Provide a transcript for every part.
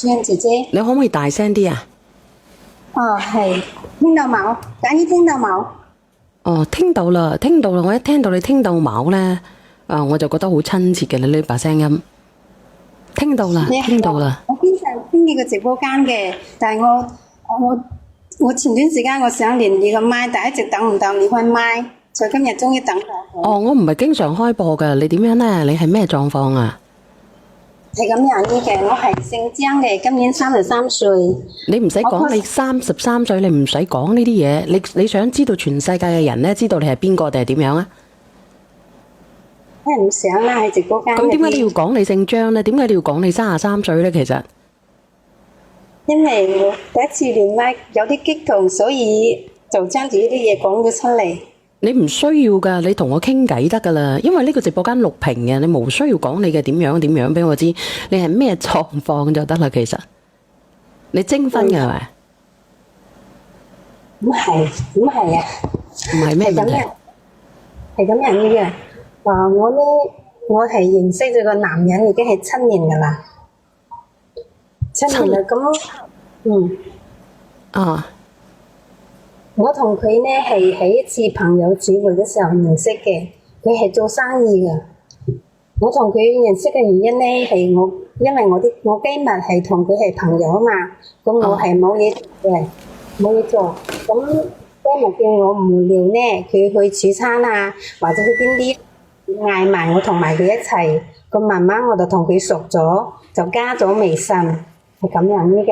川姐姐。你可唔可以大聲啲啊？係，聽到冇？簡姨聽到冇？聽到啦，聽到啦。我一聽到你聽到冇咧，我就覺得好親切嘅呢把聲音。聽到啦，聽到啦。我經常聽你個直播間嘅，但係我前段時間我想連你個麥，但係一直等唔到你開麥，所以今日終於等到。我唔係經常開播㗎，你點樣咧？你係咩狀況啊？係咁樣嘅，我係姓張嘅，今年33歲。你唔使講你33歲，你唔使講呢啲嘢。你想知道全世界嘅人咧，知道你係邊個定係點樣啊？我唔想啦，喺直播間。咁點解你要講你姓張咧？點解你要講你33歲咧？其實因為我第一次連麥有啲激動，所以就將自己啲嘢講咗出嚟。你唔需要噶，你同我傾偈得噶啦。因為呢個直播間錄屏嘅，你冇需要講你嘅點樣俾我知，你係咩狀況就得啦。其實你徵婚嘅係咪？唔係啊，唔係咩問題？係咁樣嘅。我係認識咗個男人已經係7年噶啦，7年啦。咁我同佢呢係喺一次朋友聚會嘅時候認識嘅，佢係做生意嘅。我同佢認識嘅原因呢係因為我機密係同佢係朋友啊嘛，咁我係冇嘢做。咁機密叫我無聊呢，佢去煮餐啊，或者去邊啲嗌埋我同埋佢一齊，咁慢慢我就同佢熟咗，就加咗微信，係咁樣嘅。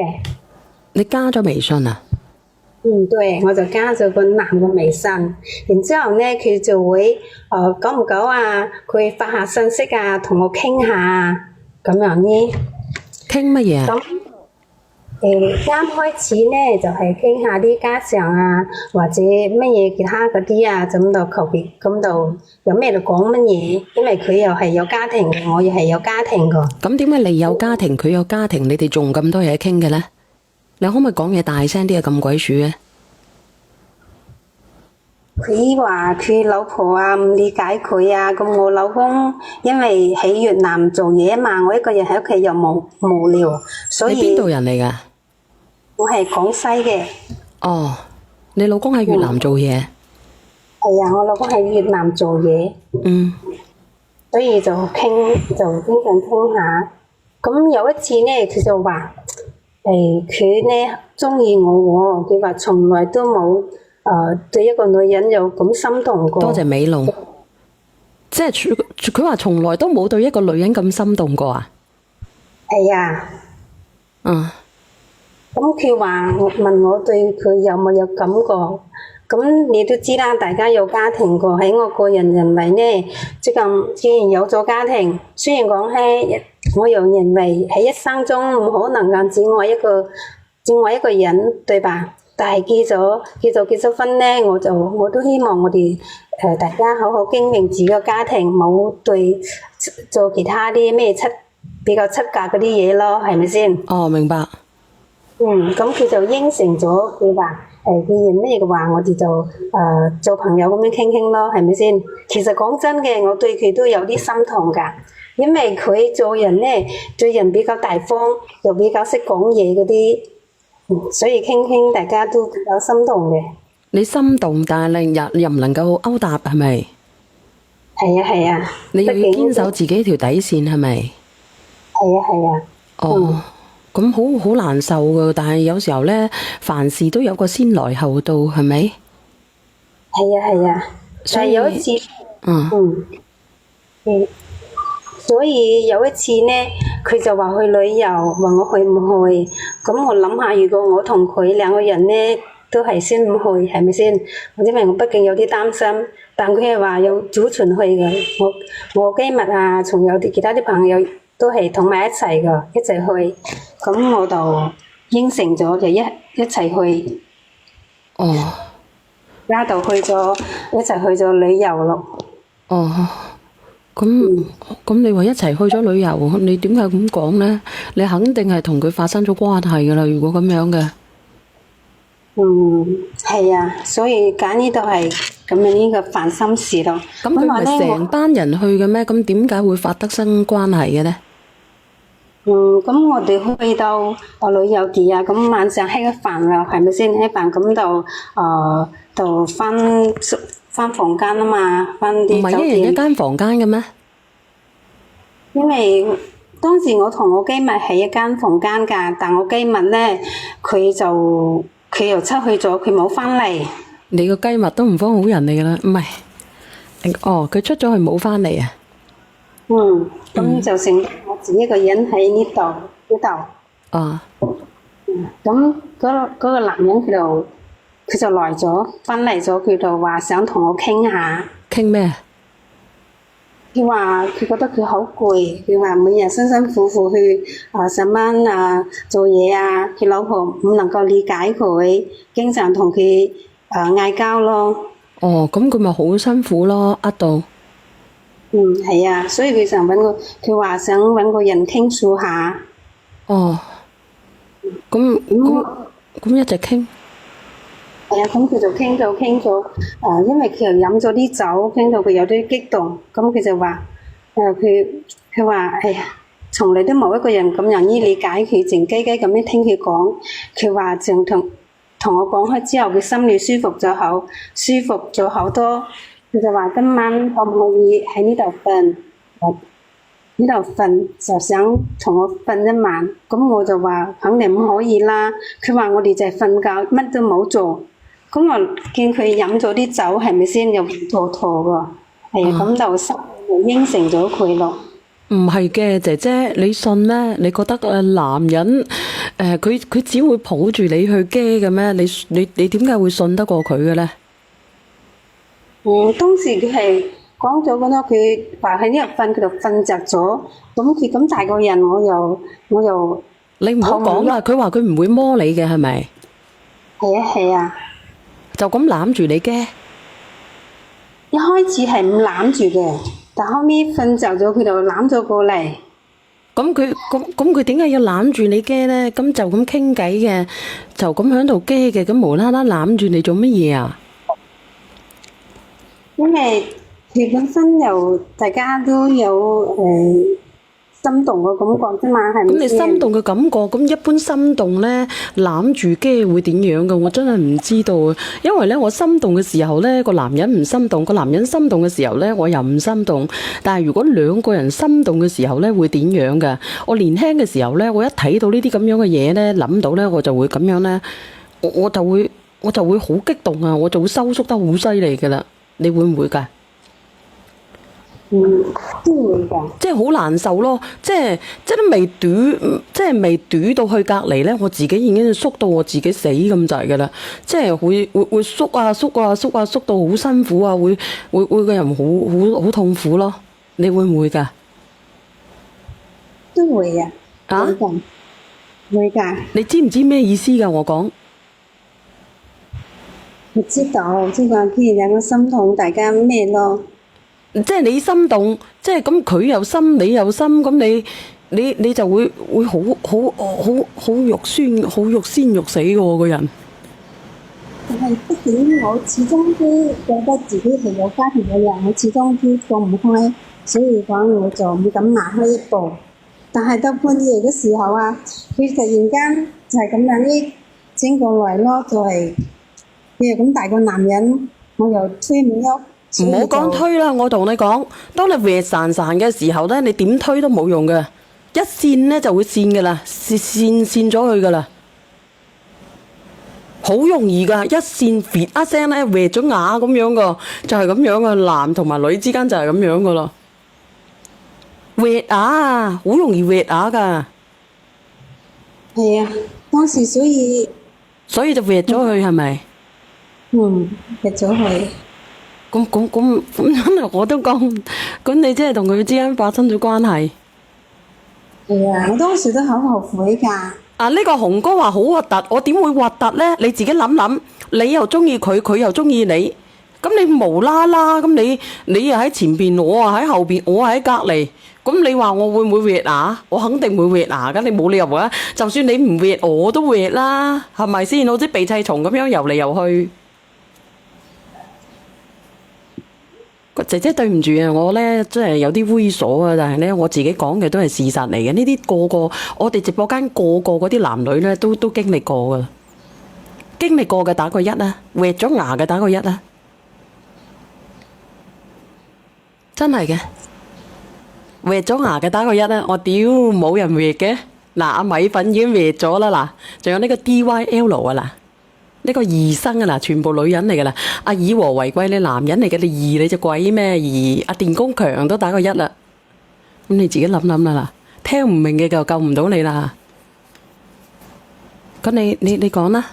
你加咗微信啊？對，我就加咗個男嘅微信，然之後呢，佢就會久唔久啊，佢發下信息啊，同我傾下咁樣呢。傾乜嘢啊？咁啱開始呢，就係傾下啲家常啊，或者乜嘢其他嗰啲啊，咁就求其咁就有咩就講乜嘢，因為佢又係有家庭嘅，我又係有家庭嘅。咁點解你有家庭，佢有家庭，你哋仲咁多嘢傾嘅呢？你可唔可以講嘢大聲啲啊？咁鬼鼠嘅。佢話佢老婆啊唔理解佢啊，咁我老公因為喺越南做嘢啊嘛，我一個人喺屋企又無聊，所以。你邊度人嚟㗎？我係廣西嘅。你老公喺越南做嘢？係啊，我老公喺越南做嘢。所以就經常傾下。咁有一次呢，佢就話佢呢中意我喎，佢話從來都冇對一個女人有咁心動過。多謝美龍，即係佢話從來都冇對一個女人咁心動過啊？係啊。咁佢話問我對佢有冇有感覺，咁你都知啦，大家有家庭過，喺我個人認為呢，既然有咗家庭，雖然講我又認為喺一生中唔可能咁只愛一個人，對吧？但係結咗婚呢，我都希望我哋大家好好經營自己個家庭，冇對做其他啲咩比較七格嗰啲嘢咯，係咪先？明白。咁佢就應承咗，佢話既然咩嘅話，我哋就做朋友咁樣傾傾咯，係咪先？其實講真嘅，我對佢都有啲心痛㗎，因為佢做人呢，對人比較大方，又比較識講嘢嗰啲，所以傾傾大家都比較心動嘅。你心動，但係你又唔能夠勾搭，係咪？係啊。你又要堅守自己條底線，係咪？係啊。咁好難受㗎，但係有時候呢，凡事都有個先來後到，係咪？係啊。所以有一次，所以有一次呢，佢就話去旅遊，話我去唔去？咁我諗下，如果我同佢兩個人呢，都係先唔去，係咪先？因為我畢竟有啲擔心，但佢係話有組團去嘅，我機密啊，仲有啲其他啲朋友都係同埋一齊㗎，一齊去。咁我就應承咗，就一齊去。而家就一齊去咗旅遊咯。咁你話一齊去咗旅遊，你點解咁講呢？你肯定係同佢發生咗關係㗎啦，如果咁樣嘅。係啊，所以揀呢度係咁樣呢個煩心事咯。咁佢唔係成班人去嘅咩？咁點解會發得生關係嘅呢？咁我哋去到旅遊節啊，咁晚上吃咗飯啦，係咪先？吃飯咁就翻房間啊嘛，翻唔啲酒係一人一店。間房間嘅咩？因為當時我同我機密係一間房間㗎，但我機密咧佢又出去咗，佢冇翻嚟。你個雞密都唔方好人嚟㗎啦，唔係，哦，佢出咗去冇翻嚟啊？咁就剩我自己一個人喺呢度。啊，咁嗰個男人佢就來咗，翻嚟咗，佢就話想同我傾下。傾咩？佢話佢覺得佢好攰，佢話每日辛辛苦苦去上班做嘢啊，佢老婆唔能夠理解佢，經常同佢嗌交咯。哦，咁佢咪好辛苦咯，呃到。係啊，所以佢想佢話想揾個人傾訴下。哦，咁一直傾。係啊，咁佢就傾咗，因為佢又飲咗啲酒，傾到佢有啲激動，咁佢就話，佢話，哎呀，從來都冇一個人咁容易理解佢，靜雞雞咁樣聽佢講，佢話淨同我講開之後，佢心裏舒服咗好多，佢就話今晚可唔可以喺呢度瞓？呢度瞓就想同我瞓一晚，咁我就話肯定唔可以啦。佢話我哋就係瞓覺，乜都冇做。咁我見佢飲咗啲酒，係咪先又坨坨喎？係啊，咁就應承咗佢咯。唔係嘅，姐姐，你信咩？你覺得男人佢只會抱住你去驚嘅咩？你點解會信得過佢嘅咧？當時佢係講咗嗰個，佢話喺呢度瞓，佢就瞓着咗。咁佢咁大個人，我又你唔好講啦，佢話佢唔會摸你嘅，係咪？係啊。就咁攬住你嘅？一開始係唔攬住嘅，但後尾瞓着咗，佢就攬咗過嚟。咁佢點解要攬住你嘅咧？咁就咁傾偈嘅，就咁喺度嘅嘅，咁無啦啦攬住你做乜嘢啊？因為佢本身大家都有心動嘅感覺啫嘛，係咪先？咁你心動嘅感覺，咁一般心動咧攬住嘅會點樣嘅？我真係唔知道啊！因為咧我心動嘅時候咧個男人唔心動，個男人心動嘅時候咧我又唔心動。但係如果兩個人心動嘅時候咧會點樣嘅？我年輕嘅時候咧，我一睇到呢啲咁樣嘅嘢咧，諗到咧我就會咁樣咧，我就會好激動啊！我就會收縮得好犀利㗎啦。你會唔會㗎？都會㗎。即係好難受咯，即係都未短，即係未短到去隔離咧，我自己已經縮到我自己死咁滯㗎啦。即係會縮啊縮啊縮啊縮到好辛苦啊，會個人好痛苦咯。你會唔會㗎？都會啊。啊？會㗎。你知唔知咩意思㗎？我講。我知道，即係話既然兩個心痛，大家咩咯？即係你心動，即係咁佢又心，你又心，咁你就會好肉酸，好肉鮮肉死嘅喎個人。但係畢竟我始終都覺得自己係有家庭嘅人，我始終都放唔開，所以講我就唔敢邁開一步。但係到半夜嘅時候啊，佢突然間就係咁樣一整過來咯，就係佢又咁大個男人，我又推唔喐。唔好講推啦，我同你講，當你搲潺潺嘅時候咧，你點推都冇用嘅，一跣咧就會跣嘅啦，跣咗佢嘅啦，好容易噶，一跣撇一聲咧搲咗牙咁樣噶，就係咁樣嘅，男同埋女之間就係咁樣噶咯，搲牙好容易搲牙噶。係啊，當時所以就搲咗佢係咪？搲咗佢。咁，我都講，咁你即係同佢之間發生咗關係？係啊，我當時都好後悔㗎。啊，呢個紅哥話好核突，我點會核突呢？你自己諗諗，你又中意佢，佢又中意你，咁你無啦啦，咁你又喺前邊，我啊喺後邊，我喺隔離，咁你話我會唔會搲牙？我肯定會搲牙㗎，你冇理由啊！就算你唔搲，我都搲啦，係咪先？好似鼻涕蟲咁樣游嚟游去。姐姐對唔住啊，我咧真係有啲猥瑣啊，但係咧我自己講嘅都係事實嚟嘅。呢啲個個我哋直播間個個嗰啲男女咧都經歷過噶啦，經歷過嘅打個一啦，搣咗牙嘅打個一啦，真係嘅，搣咗牙嘅打個一啦。我屌冇人搣嘅，嗱阿米粉已經搣咗啦，嗱仲有呢個 DYL 啊嗱。呢個二生啊嗱，全部女人嚟噶啦。阿以和為貴，你男人嚟嘅，你二你隻鬼咩？二阿電工強都打個一啦。咁你自己諗諗啦嗱，聽唔明嘅就救唔到你啦。咁你講啦。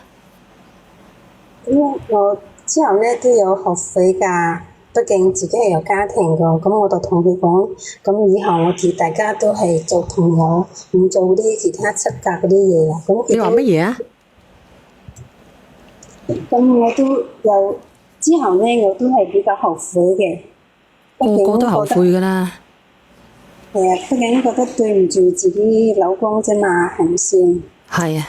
咁我之後咧都有學費㗎，畢竟自己係有家庭㗎。咁我就同佢講，咁以後我哋大家都係做朋友，唔做啲其他七格嗰啲嘢啦。咁你話乜嘢啊？咁我都有之後咧，我都係比較後悔嘅。個個都後悔噶啦。係啊，畢竟覺得對唔住自己老公啫嘛，係咪先？係啊。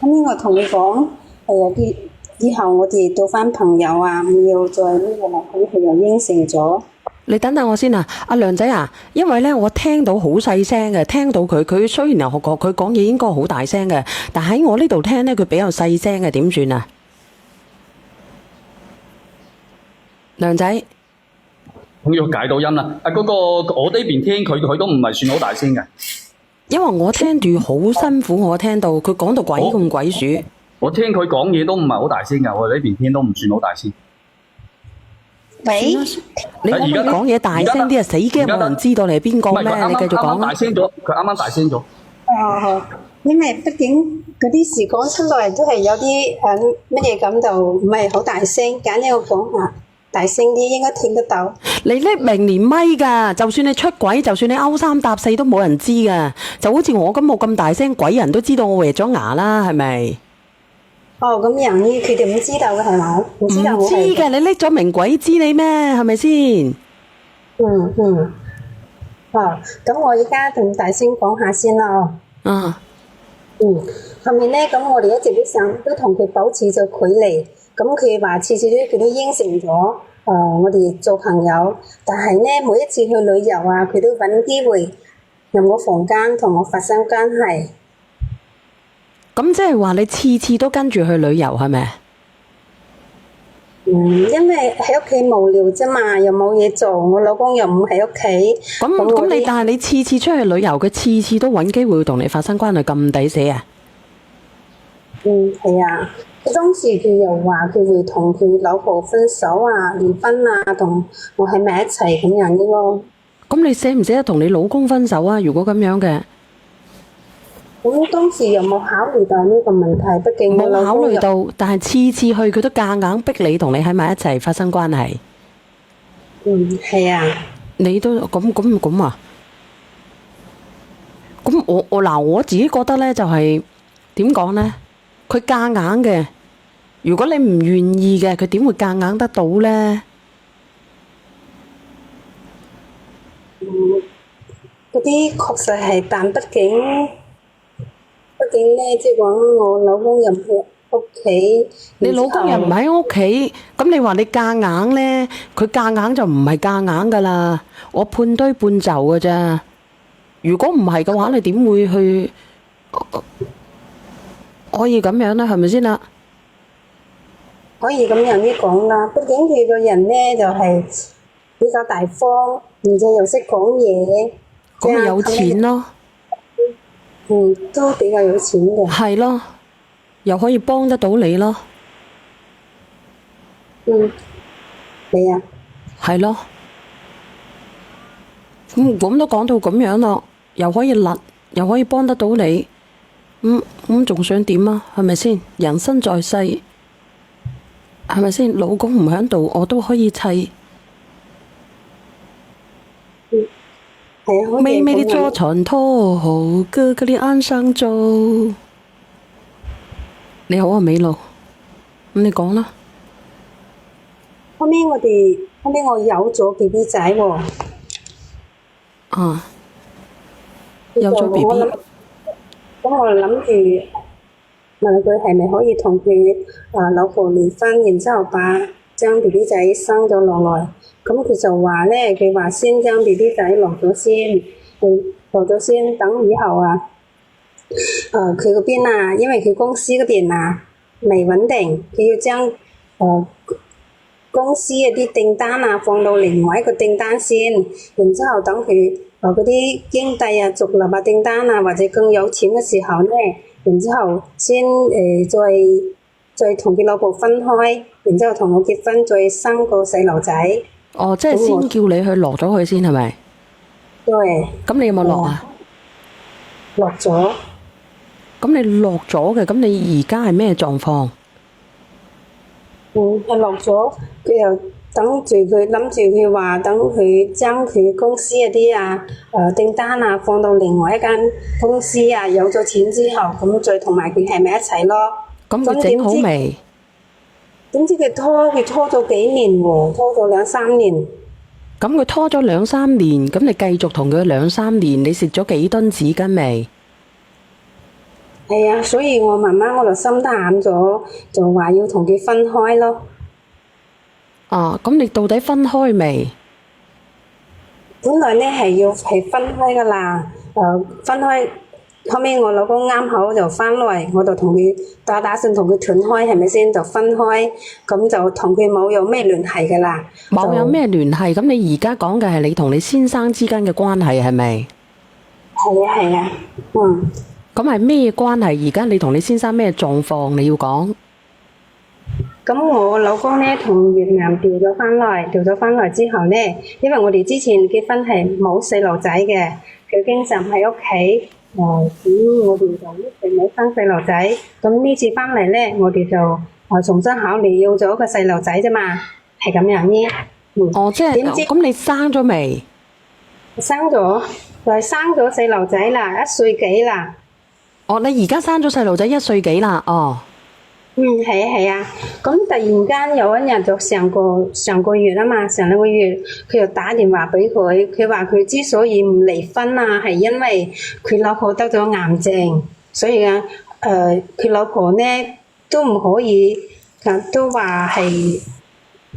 咁呢我同你講，係啊，啲以後我哋做翻朋友啊，唔要再呢個啦。咁佢又應承咗。你等等我先啊，阿亮仔啊，因為咧我聽到好細聲嘅，聽到佢雖然佢講嘢應該好大聲嘅，但喺我呢度聽咧佢比較細聲嘅，點算啊？亮仔，我要解到音啦。嗰個我呢邊聽佢都唔係算好大聲嘅。因為我聽住好辛苦，我聽到佢講到鬼咁鬼鼠。我聽佢講嘢都唔係好大聲嘅，我呢邊聽都唔算好大聲。喂，你可唔可以講嘢大聲啲啊？死驚冇人知道你係邊個咩？你繼續講啊！大聲咗，佢啱啱大聲咗。哦，因為畢竟嗰啲事講出來都係有啲乜嘢咁，就唔係好大聲，揀一個講下大聲啲，應該聽得到。你拎明連咪㗎，就算你出軌，就算你勾三搭四都冇人知㗎。就好似我咁冇咁大聲，鬼人都知道我搣咗牙啦，係咪？哦，咁人呢？佢哋唔知道嘅係咪？唔知道我係。唔知嘅，你拎咗明鬼知你咩？係咪先？咁我而家同大聲講下先啦。後面咧，咁我哋一直都同佢保持咗距離。咁佢話次次佢都應承咗，我哋做朋友。但係咧，每一次去旅遊啊，佢都揾機會入我房間同我發生關係。咁即係話你次次都跟住去旅遊係咪？因為喺屋企無聊啫嘛，又冇嘢做，我老公又唔喺屋企。咁但係你次次出去旅遊，佢次次都揾機會同你發生關係，咁抵死啊？係啊。當時佢又話佢會同佢老婆分手啊、離婚啊，同我喺埋一齊咁樣啲咯。咁你捨唔捨得同你老公分手啊？如果咁樣嘅？咁當時又冇考慮到呢個問題，畢竟冇考慮到，但係次次去佢都夾硬逼你同你喺埋一齊發生關係。係啊。你都咁啊？咁我自己覺得咧，就係點講咧？佢夾硬嘅，如果你唔願意嘅，佢點會夾硬得到咧？嗰啲確實係，但畢竟咧，即係講我老公又唔喺屋企。你老公又唔喺屋企，咁你話你夾硬咧，佢夾硬就唔係夾硬噶啦，我半推半就噶咋。如果唔係嘅話，你點會去可以咁樣咧？係咪先啦？可以咁樣啲講啦，畢竟佢個人咧就係比較大方，而且又識講嘢，咁咪有錢咯。都比較有錢嘅。係咯，又可以幫得到你咯。係啊。係咯。咁都講到咁樣咯，又可以勒，又可以幫得到你，咁仲想點啊？係咪先？人生在世，係咪先？老公唔喺度，我都可以砌。妹妹的坐船拖好，哥哥的岸上走。你好啊，美露，咁你講啦。後尾我有咗 BB 仔喎。有咗 BB。咁我諗住問佢係咪可以同佢老婆離婚，然之後把將 BB 仔生咗落來。咁佢就話咧，佢話先將 BB 仔落咗先，落咗先，等以後啊，佢嗰邊啊，因為佢公司嗰邊啊未穩定，佢要將公司嗰啲訂單啊放到另外一個訂單先，然之後等佢嗰啲經濟啊、獨立啊訂單啊或者更有錢嘅時候咧，然之後先再同佢老婆分開，然之後同我結婚，再生個細路仔。哦，即係先叫你去落咗佢先係咪？對。咁你有冇落啊？落咗。咁你落咗嘅，咁你而家係咩狀況？係落咗，佢又等住佢，諗住佢話等佢將佢公司嗰啲訂單啊放到另外一間公司啊，有咗錢之後，咁再同埋佢喺埋一齊咯。咁佢整好未？點知佢拖咗幾年喎，拖咗2-3年。咁佢拖咗2-3年，咁你繼續同佢2-3年，你食咗幾噸紙巾未？係啊，所以我慢慢我就心淡咗，就話要同佢分開咯。啊，咁你到底分開未？本來咧係分開噶啦，分開。後尾我老公啱好就翻嚟，我就同佢打算同佢斷開，係咪先？就分開，咁就同佢冇有咩聯繫噶啦。冇有咩聯繫？咁你而家講嘅係你同你先生之間嘅關係係咪？係啊，咁係咩關係？而家你同你先生咩狀況？你要講。咁我老公咧同越南調咗翻嚟之後咧，因為我哋之前結婚係冇細路仔嘅，佢經常喺屋企。咁我哋就一直冇生細路仔，咁呢次翻嚟咧，我哋就重新考慮要咗個細路仔啫嘛，係咁樣呢。即係點知咁你生咗未？生咗，就係生咗細路仔啦，1歲幾啦。哦，你而家生咗細路仔1歲幾啦？哦。係啊，咁突然間有一日就上個月啊嘛，上2個月佢就打電話俾佢，佢話佢之所以唔離婚啊，係因為佢老婆得咗癌症，所以佢老婆咧都唔可以，都話係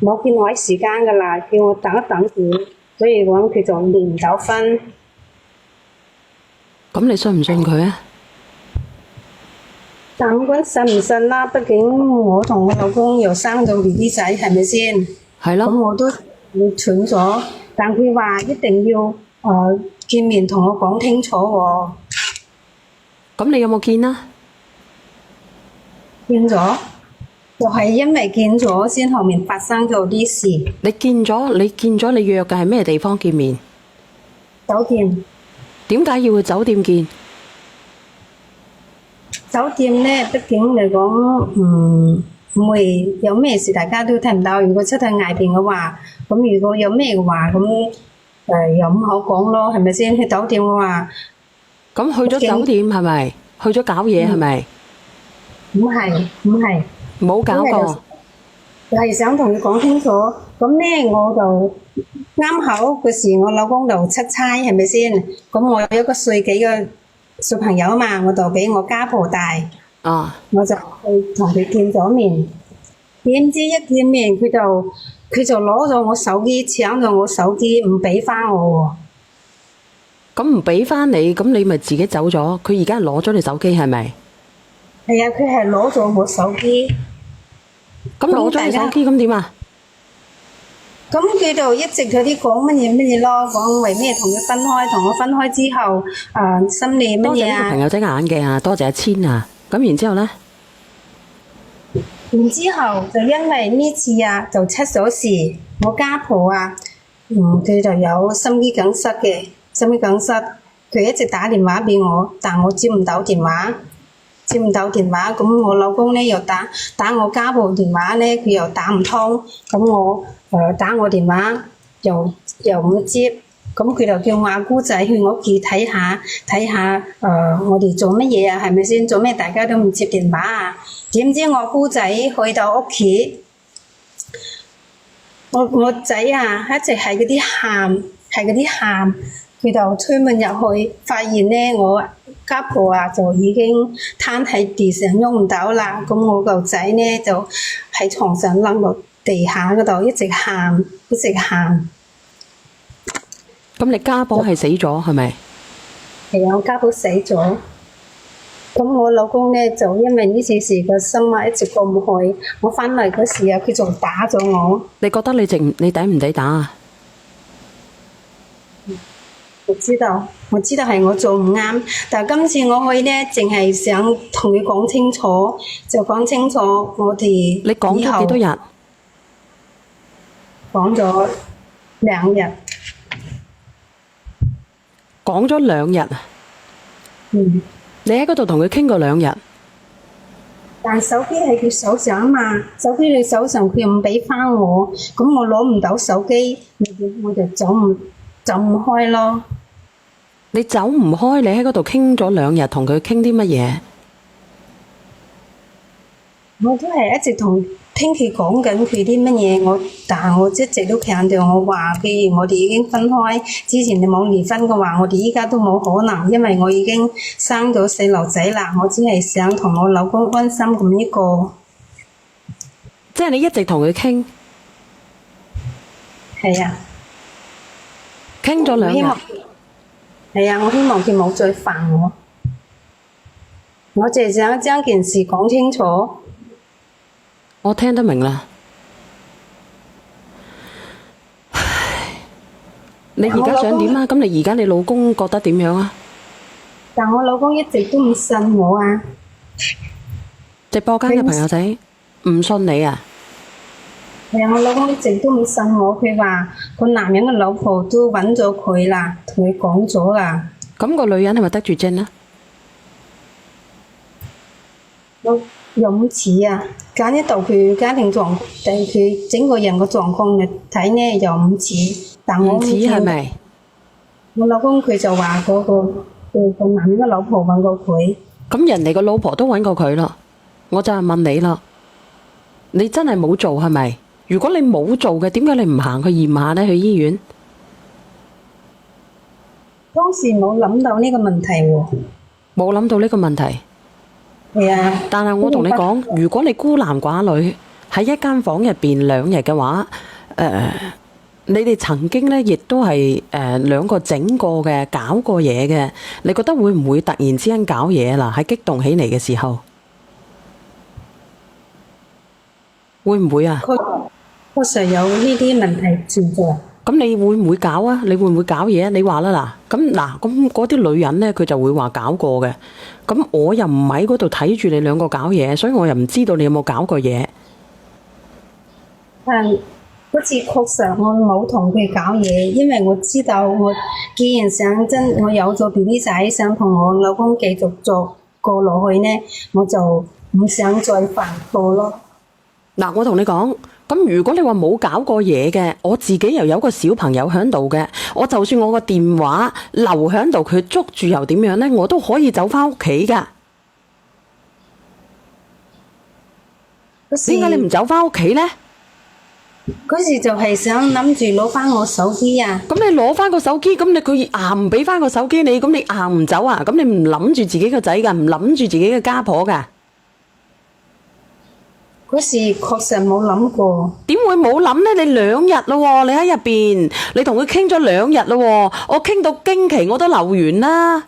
冇見我時間噶啦，叫我等一等佢，所以講佢就離唔到婚。咁你信唔信佢啊？但唔管信唔信啦，畢竟我同我老公又生咗 BB 仔，係咪先？係咯。咁我都斷咗，但佢話一定要見面同我講清楚喎。咁你有冇見啊？見咗，就係因為見咗先後面發生咗啲事。你見咗，你約嘅係咩地方見面？酒店。點解要去酒店見？酒店咧，畢竟嚟講，唔會有咩事，大家都聽唔到。如果出喺外邊嘅話，咁如果有咩嘅話，咁又唔好講咯，係咪先？去酒店嘅話，咁去咗酒店係咪？去咗搞嘢係咪？唔係，冇搞過。就係想同佢講清楚。咁咧，我就啱好嗰時我老公就出差，係咪先？咁我有1個歲幾嘅小朋友啊嘛，我就俾我家婆帶，我就去同佢見咗面。點知一見面佢就攞咗我手機，搶咗我手機，唔俾翻我喎。咁唔俾翻你，咁你咪自己走咗？佢而家攞咗你手機係咪？係啊，佢係攞咗我手機。咁攞咗你手機咁點啊？咁佢就一直有啲講乜嘢咯，講為咩同佢分開，同我分開之後，心理乜嘢啊？多謝呢個朋友仔眼鏡啊，多謝阿千啊。咁然之後咧？然之後就因為呢次啊，就出咗事，我家婆啊，佢就有心肌梗塞嘅，佢一直打電話俾我，但我接唔到電話，咁我老公咧又打我家婆電話咧，佢又打唔通，咁我打我電話又唔接，咁佢就叫我阿姑仔去我屋企睇下，我哋做乜嘢啊？係咪先？做咩大家都唔接電話啊？點知我姑仔去到屋企，我仔啊一直係嗰啲喊，佢就推門入去，發現咧我家婆啊就已經攤喺地上喐唔到啦，咁我個仔咧就喺床上冧落地地下嗰度，一直喊，一直喊。咁你家婆係死咗係咪？係啊，我家婆死咗。咁我老公咧就因為呢件事個心啊一直過唔去。我翻嚟嗰時啊，佢仲打咗我。你覺得你抵唔抵打啊？我知道係我做唔啱，但係今次我去咧，淨係想同佢講清楚，就講清楚我哋。你講咗幾多日？講咗2日。講咗2日啊？嗯。你喺嗰度同佢傾過2日？但手機喺佢手上啊嘛，手機佢手上佢又唔俾翻我，咁我攞唔到手機，我就走唔開咯。你走唔開，你喺嗰度傾咗2日，同佢傾啲乜嘢？我都係一直聽佢講緊佢啲乜嘢，但係我一直都強調我話，既然我哋已經分開，之前你冇離婚嘅話，我哋依家都冇可能，因為我已經生咗細路仔啦，我只係想同我老公安心咁一個。即係你一直同佢傾？係啊。傾咗2日。係啊，我希望佢冇再煩我。我淨係想將件事講清楚。我聽得明啦。你而家想點啊？咁你而家你老公覺得點樣啊？但我老公一直都唔信我啊。直播間嘅朋友仔唔信你啊？係啊，我老公一直都唔信我，佢話個男人嘅老婆都揾咗佢啦，同佢講咗啦。咁個女人係咪得住症啊？又唔似啊，揀一度佢家庭狀，定佢整個人嘅狀況嚟睇呢，又唔似。但我唔似係咪？我老公佢就話嗰個男人嘅老婆揾過佢。咁人哋個老婆都揾過佢咯，我就係問你啦，你真係冇做係咪？如果你冇做嘅，點解你唔行去驗下呢？去醫院？當時冇諗到呢個問題喎。冇諗到呢個問題。係啊。但係我同你講，如果你孤男寡女喺一間房入邊2日嘅話，你哋曾經呢亦都係2個整過嘅，搞過嘢嘅，你覺得會唔會突然之間搞嘢啦？喺激動起嚟嘅時候，會唔會啊？確實有呢啲問題存在。咁你會唔會搞啊？你會唔會搞嘢啊？你話啦嗱，咁嗰啲女人呢，佢就會話搞過嘅。咁我又唔喺嗰度睇住你2個搞嘢，所以我又唔知道你有冇搞過嘢。嗰次確實我冇同佢搞嘢，因為我知道我既然我有咗 BB 仔，想同我老公繼續做過落去呢，我就唔想再犯錯咯。嗱，我同你講，咁如果你話冇搞過嘢嘅，我自己又有個小朋友喺度嘅，我就算我個電話留喺度，佢捉住又點樣呢？我都可以走翻屋企噶。點解你唔走翻屋企呢？嗰時就係想諗住攞翻我手機啊。咁你攞翻個手機，咁佢硬唔俾翻個手機你，咁你硬唔走啊？咁你唔諗住自己個仔噶，唔諗住自己嘅家婆噶？嗰時確實冇諗過。點會冇諗呢？你2日咯，你喺入邊，你同佢傾咗2日咯，我傾到經期我都流完啦。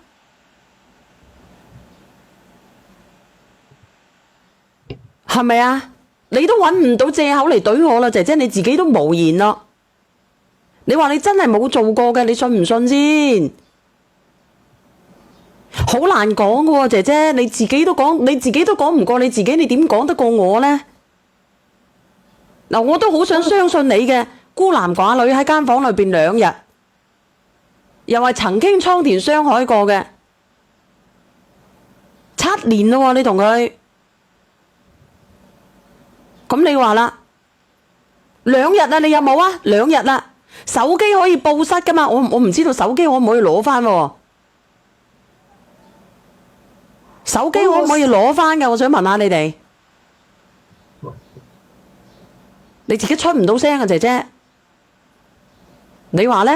係咪啊？你都揾唔到借口嚟懟我啦，姐姐你自己都無言咯。你話你真係冇做過嘅，你信唔信先？好難講㗎喎，姐姐你自己都講唔過你自己，你點講得過我呢？嗱，我都好想相信你嘅，孤男寡女喺間房裏邊2日，又係曾經蒼田傷海過嘅，7年咯喎，你同佢。咁你話啦，2日啊，你有冇啊？2日啦，手機可以報失噶嘛？我唔知道手機可唔可以攞翻喎？手機可唔可以攞翻噶？我想問下你哋，你自己出唔到聲啊，姐姐，你話呢？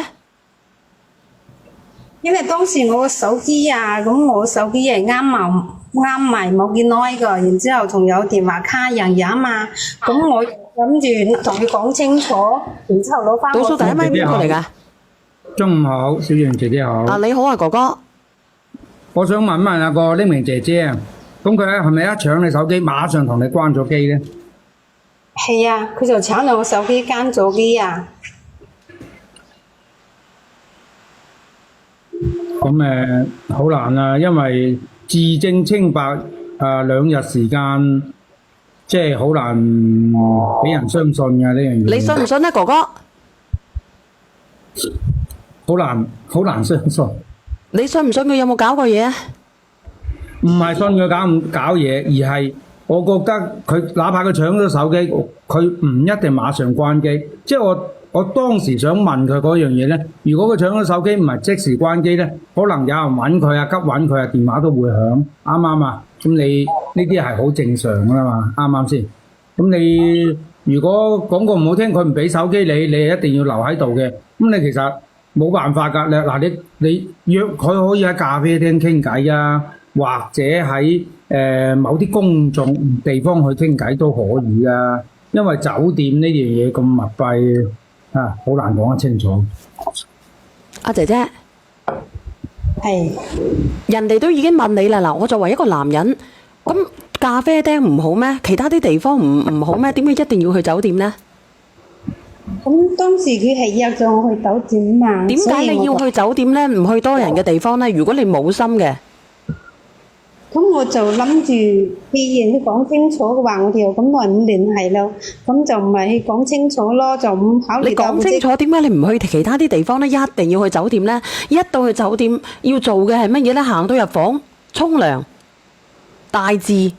因為當時我個手機啊，咁我手機係啱埋冇幾耐㗎，然之後仲有電話卡人嘢啊嘛，咁我諗住同佢講清楚，然之後攞翻。倒數第一咪邊個嚟㗎？中午好，小楊姐姐好。啊，你好啊，哥哥。我想問下個匿名姐姐啊，咁佢係咪一搶你手機，馬上同你關咗機咧？係啊，佢就搶到我手機關咗機啊！咁好難啊，因為自證清白2日時間，即係好難俾人相信嘅呢樣嘢。你信唔信啊，哥哥？好難相信。你信唔信佢有冇搞過嘢啊？唔係信佢搞嘢，而係我覺得佢哪怕佢搶咗手機，佢唔一定馬上關機。即係我當時想問佢嗰樣嘢咧，如果佢搶咗手機唔係即時關機咧，可能有人揾佢啊，急揾佢啊，電話都會響，啱唔啱啊？咁你呢啲係好正常噶啦嘛，啱唔啱先？咁你如果講個唔好聽，佢唔俾手機你一定要留喺度嘅，咁你其實冇辦法㗎。嗱，你約佢可以喺咖啡廳傾偈啊，或者喺某啲公眾地方去傾偈都可以啊。因為酒店呢樣嘢咁密閉啊，好難講得清楚。阿姐姐，係人哋都已經問你啦，嗱，我作為一個男人，咁咖啡廳唔好咩？其他啲地方唔好咩？點解一定要去酒店呢？咁當時佢係約咗我去酒店嘛。點解你要去酒店呢？唔去多人嘅地方呢？如果你冇心嘅，咁我就諗住，既然佢講清楚嘅話，我哋又咁耐唔聯繫咯，咁就唔係去講清楚咯，就唔考慮你講清楚點解你唔去其他啲地方呢？一定要去酒店呢？一到去酒店要做嘅係乜嘢呢？行到入房沖涼、大字，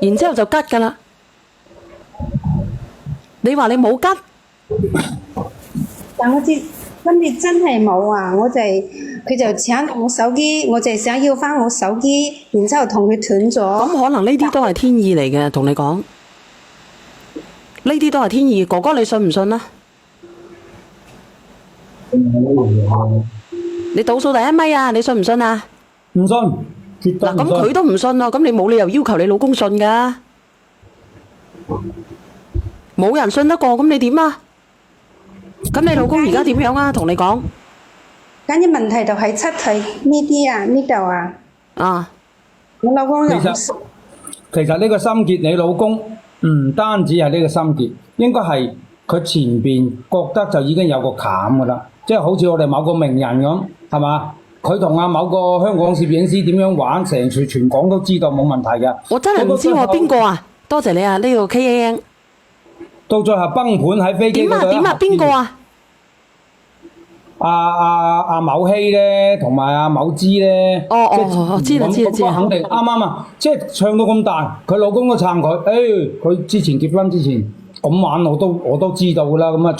然之後就吉㗎啦。你話你冇吉？但我知跟住真係冇啊！佢就搶我手機，我就係想要翻我手機，然之後同佢斷咗。咁可能呢啲都係天意嚟嘅，同你講，呢啲都係天意。哥哥你信唔信啊？你倒數第一咪啊！你信唔信啊？唔信，絕對唔信。嗱，咁佢都唔信啊，咁你冇理由要求你老公信噶，冇人信得過，咁你點啊？咁你老公而家點樣啊？同你講，咁啲問題就係出喺呢啲啊，呢度啊。啊，我老公又其實呢個心結，你老公唔單止係呢個心結，應該係佢前邊覺得就已經有個坎噶啦，即係好似我哋某個名人咁，係嘛？佢同阿某個香港攝影師點樣玩，成全港都知道冇問題嘅。我真係唔知我邊個啊！多謝你啊！呢個 KAN 到最後崩盤喺飛機嗰度。點啊？邊個啊？阿某希咧，同埋阿某芝咧，我知啦，肯定啱啊！即係唱到咁大，佢老公都撐佢。佢之前結婚之前咁玩，我都知道噶啦。咁啊，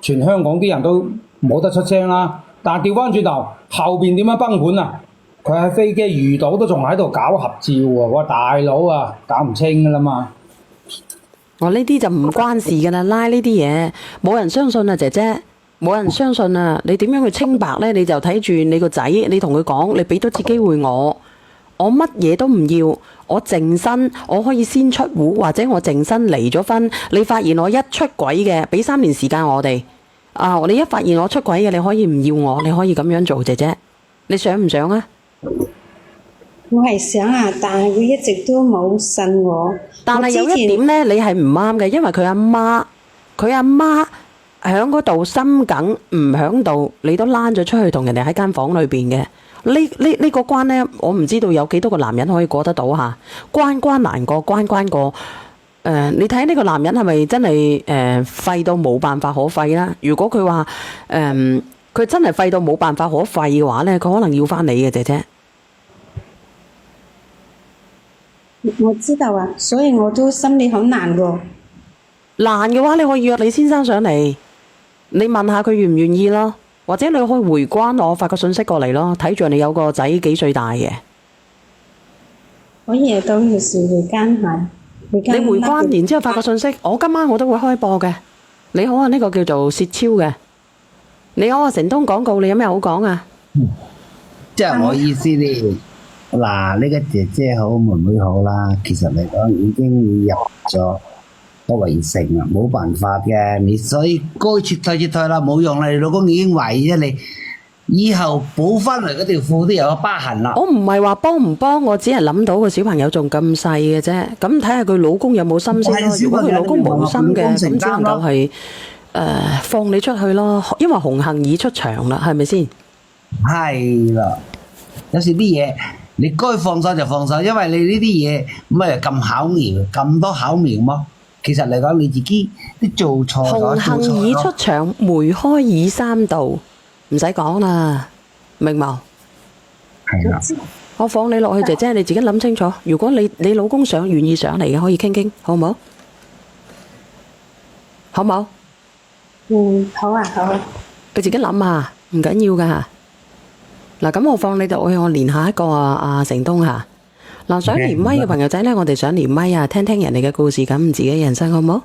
全香港啲人都冇得出聲啦。但係調翻轉頭，後邊點樣崩盤啊？佢喺飛機遇到都仲喺度搞合照喎！我話大佬啊，搞唔清噶啦嘛。我呢啲就唔關事噶啦，拉呢啲嘢冇人相信啊，姐姐。冇人相信啊！你點樣去清白呢？你就睇住你個仔，你同佢講，你俾多次機會我乜嘢都唔要，我淨身，我可以先出戶，或者我淨身離咗婚。你發現我一出軌嘅，俾3年時間我哋。你一發現我出軌嘅，你可以唔要我，你可以咁樣做，姐姐，你想唔想啊？我係想啊，但係佢一直都冇信我。但係有一點呢，你係唔啱嘅，因為佢阿媽。喺嗰度心梗唔喺度，你都躝咗出去同人哋喺間房裏邊嘅。呢個關呢，我唔知道有幾多個男人可以過得到嚇。關難過，關過。你睇呢個男人係咪真係廢到冇辦法可廢啦？如果佢話佢真係廢到冇辦法可廢嘅話呢，佢可能要翻你嘅，姐姐。我知道啊，所以我都心裏好難喎。難嘅話，你可以約你先生上嚟。你問下佢願唔願意咯，或者你可以回關我發個信息過嚟咯，睇住你有個仔幾歲大嘅。可以到時回關係。你回關然之後發個信息，我今晚我都會開播嘅。你好啊，呢個叫做薛超嘅。你有阿成東廣告，你有咩好講啊？即係我意思咧，嗱，呢個姐姐好，妹妹好啦，其實嚟講已經入咗個圍城啦，冇辦法嘅，你所以該撤退啦，冇用啦，你老公已經懷疑咗你，以後補翻嚟嗰條褲都有個疤痕啦。我唔係話幫唔幫，我只係諗到個小朋友仲咁細嘅啫。咁睇下佢老公有冇心先咯。如果佢老公冇心嘅，咁只能夠係放你出去咯。因為紅杏已出牆啦，係咪先？係啦，有時啲嘢你該放手就放手，因為你呢啲嘢唔係咁巧妙，咁多巧妙麼？其實嚟講你自己都做錯咗。紅杏已出牆，梅開已三度，唔使講啦，明冇？係啦，我放你落去，姐姐你自己諗清楚。如果你老公願意上嚟嘅，可以傾傾，好唔好？好冇？好啊，好啊。你自己諗下，唔緊要噶。嗱，咁我放你落去，我連下一個阿成東吓。嗱，想連麥嘅朋友仔呢，我哋想連麥啊，聽聽人哋嘅故事，感悟自己人生，好唔好？